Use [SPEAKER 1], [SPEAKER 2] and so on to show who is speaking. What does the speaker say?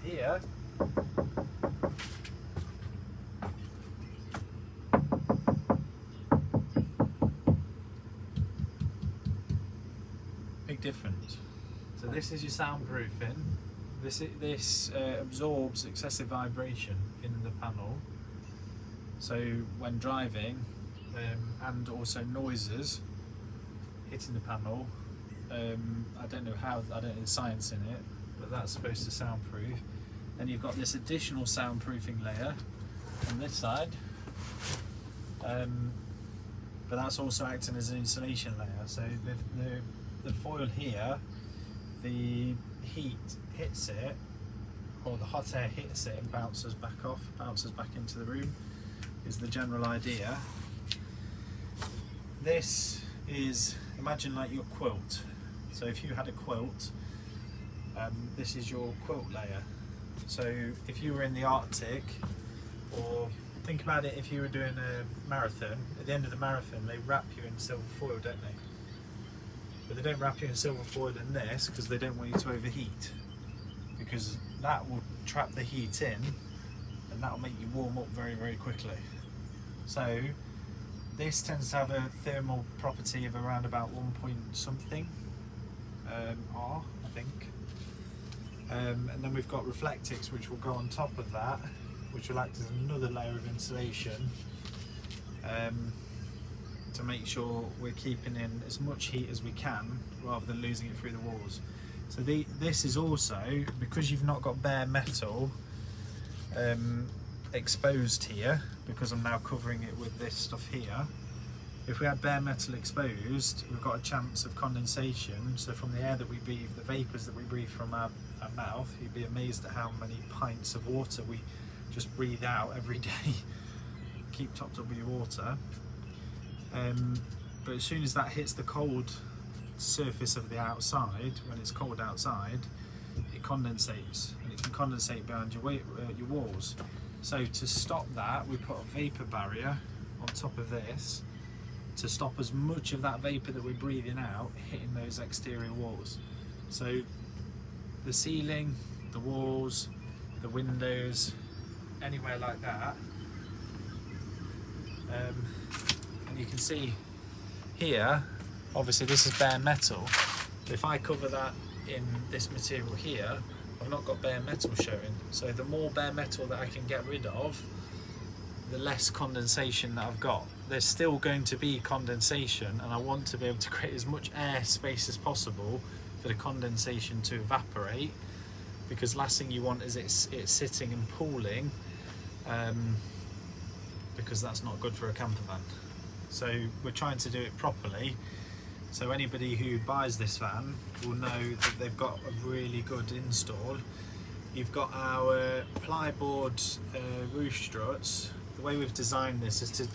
[SPEAKER 1] here, big difference. So this is your soundproofing. This absorbs excessive vibration in the panel. So when driving, and also noises hitting the panel, I don't know the science in it, but that's supposed to soundproof. Then you've got this additional soundproofing layer on this side, but that's also acting as an insulation layer. So the foil here, the heat hits it, or the hot air hits it and bounces back into the room, is the general idea. This is, imagine like your quilt. So if you had a quilt, this is your quilt layer. So if you were in the Arctic, or think about it if you were doing a marathon, at the end of the marathon they wrap you in silver foil, don't they? But they don't wrap you in silver foil in this because they don't want you to overheat, because that will trap the heat in and that will make you warm up very, very quickly. So this tends to have a thermal property of around about 1 point something R, I think. And then we've got Reflectix, which will go on top of that, which will act as another layer of insulation to make sure we're keeping in as much heat as we can rather than losing it through the walls. So this is also, because you've not got bare metal exposed here, because I'm now covering it with this stuff here. If we had bare metal exposed, we've got a chance of condensation. So from the air that we breathe, the vapours that we breathe from our mouth, you'd be amazed at how many pints of water we just breathe out every day. Keep topped up with your water. But as soon as that hits the cold surface of the outside, when it's cold outside, it condensates, and it can condensate behind your walls. So to stop that, we put a vapor barrier on top of this to stop as much of that vapor that we're breathing out hitting those exterior walls. So the ceiling, the walls, the windows, anywhere like that. And you can see here, obviously this is bare metal. If I cover that in this material here, I've not got bare metal showing. So the more bare metal that I can get rid of, the less condensation that I've got. There's still going to be condensation, and I want to be able to create as much air space as possible for the condensation to evaporate, because last thing you want is it's sitting and pooling, because that's not good for a camper van. So we're trying to do it properly. So anybody who buys this van will know that they've got a really good install. You've got our plyboard roof struts. The way we've designed this is to